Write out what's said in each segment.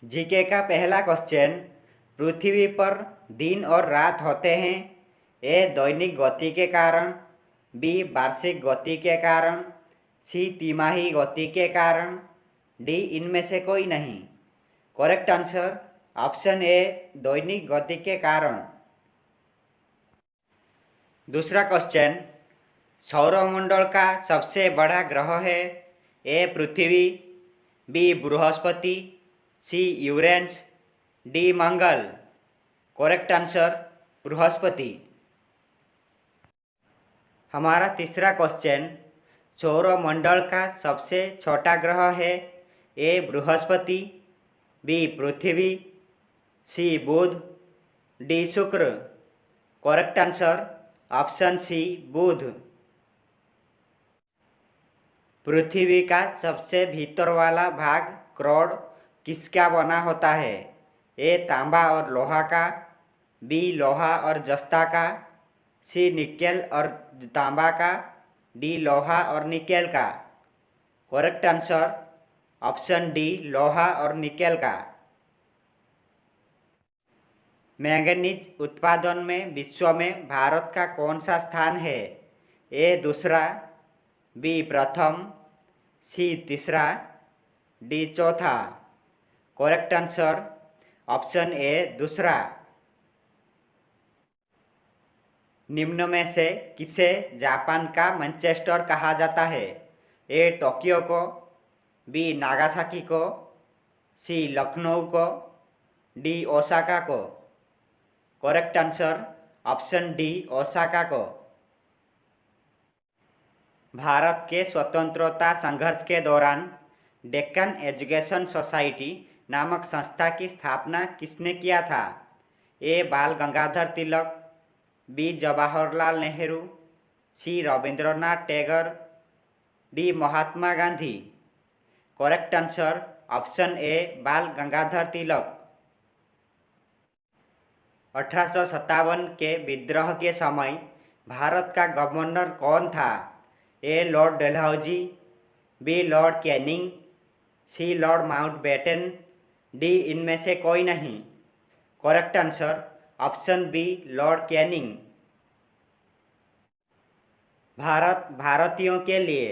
GK का पहला question. पृथ्वी पर दिन और रात होते हैं। ए दैनिक गति के कारण, बी वार्षिक गति के कारण, सी तिमाही गति के कारण, डी इनमें से कोई नहीं। करेक्ट आंसर ऑप्शन ए दैनिक गति के कारण। दूसरा क्वेश्चन। सौरमंडल का सबसे बड़ा ग्रह है। ए पृथ्वी, बी बृहस्पति, सी यूरेनस, डी मंगल। करेक्ट आंसर बृहस्पति। हमारा तीसरा क्वेश्चन। सौरमंडल का सबसे छोटा ग्रह है। ए बृहस्पति, बी पृथ्वी, सी बुध, डी शुक्र। करेक्ट आंसर ऑप्शन सी बुध। पृथ्वी का सबसे भीतर वाला भाग क्रोड किसका बना होता है। ए तांबा और लोहा का, बी लोहा और जस्ता का, सी निकेल और तांबा का, डी लोहा और निकेल का। करेक्ट आंसर ऑप्शन डी लोहा और निकेल का। मैंगनीज उत्पादन में विश्व में भारत का कौन सा स्थान है। ए दूसरा, बी प्रथम, सी तीसरा, डी चौथा। करेक्ट आंसर ऑप्शन ए दूसरा। निम्न में से किसे जापान का मैनचेस्टर कहा जाता है। ए टोक्यो को, बी नागासाकी को, सी लखनऊ को, डी ओसाका को। Correct answer option D Osaka को। भारत के स्वतंत्रता संघर्ष के दौरान डेक्कन एजुकेशन सोसाइटी नामक संस्था की स्थापना किसने किया था। A Bal Gangadhar Tilak, B Jawaharlal Nehru, C Rabindranath Tagore, D Mahatma Gandhi. Correct answer option A Bal Gangadhar तिलक। 1857 के विद्रोह के समय भारत का गवर्नर कौन था। A lord Dalhousie, B lord Canning, C lord Mountbatten, D इनमें से कोई नहीं। Correct answer option B lord Canning. Bharat भारतीयों के लिए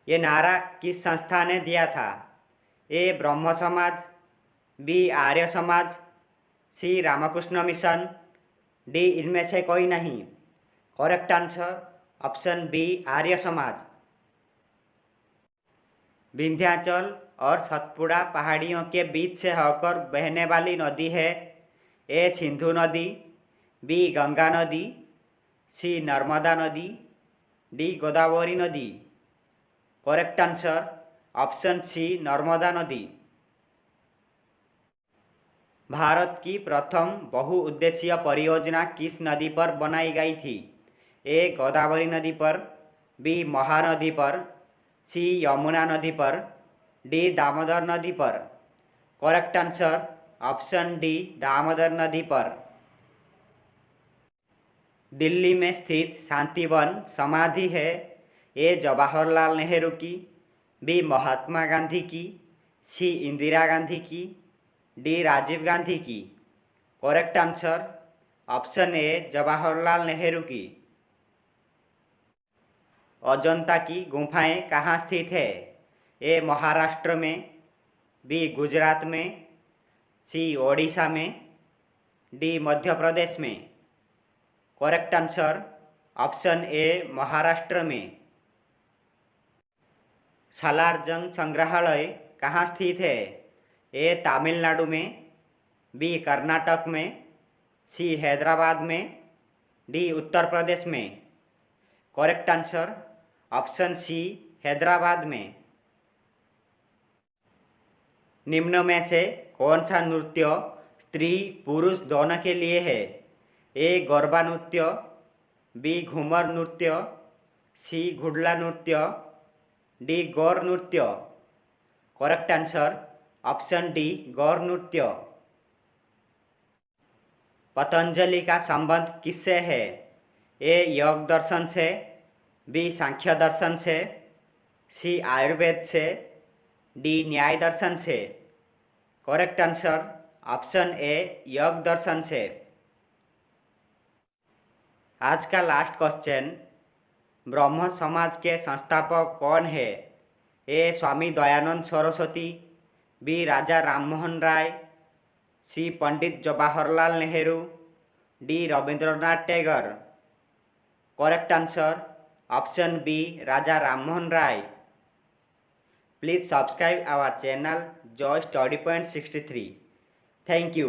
ये नारा किस संस्था ने दिया था। ए ब्रह्म समाज, बी आर्य समाज, सी रामकृष्ण मिशन, डी इनमें से कोई नहीं। Correct answer option B Arya Samaj. Vindhyachal और सतपुड़ा पहाड़ियों के बीच से होकर बहने वाली नदी है। ए सिंधु नदी, बी गंगा नदी, सी नर्मदा नदी, डी गोदावरी नदी। Correct answer option C Narmada नदी। भारत की प्रथम बहुउद्देशीय परियोजना किस नदी पर बनाई गई थी। ए गोदावरी नदी पर, बी महानदी पर, सी यमुना नदी पर, डी दामोदर नदी पर। Correct answer option D Damodar नदी पर। दिल्ली में स्थित शांतिवन समाधि है। ए जवाहरलाल नेहरू की, बी महात्मा गांधी की, सी इंदिरा गांधी की, डी राजीव गांधी की। करेक्ट आंसर ऑप्शन ए जवाहरलाल नेहरू की। अजंता की गुफाएं कहाँ स्थित है। ए महाराष्ट्र में, बी गुजरात में, सी ओडिशा में, डी मध्य प्रदेश में। करेक्ट आंसर ऑप्शन ए महाराष्ट्र में। सालार जंग संग्रहालय कहाँ स्थित है। ए तमिलनाडु में, बी कर्नाटक में, सी हैदराबाद में, डी उत्तर प्रदेश में। Correct answer option C Hyderabad में। निम्न में से कौन सा नृत्य स्त्री पुरुष दोनों के लिए है। ए गरबा नृत्य, बी घूमर नृत्य, सी घुड़ला नृत्य, डी गौर नृत्य। करेक्ट आंसर ऑप्शन डी गौर नृत्य। पतंजलि का संबंध किससे है। ए योग दर्शन से, बी सांख्य दर्शन से, सी आयुर्वेद से, डी न्याय दर्शन से। करेक्ट आंसर ऑप्शन ए योग दर्शन से। आज का लास्ट क्वेश्चन, ब्रह्म समाज के संस्थापक कौन है? A Swami Dayanand Saraswati, B Raja Rammohan Roy, C Pandit Jawaharlal Nehru, D Rabindranath Tagore. Correct answer option B Raja Rammohan Roy. Please subscribe our channel Joy Study Point 63. Thank you.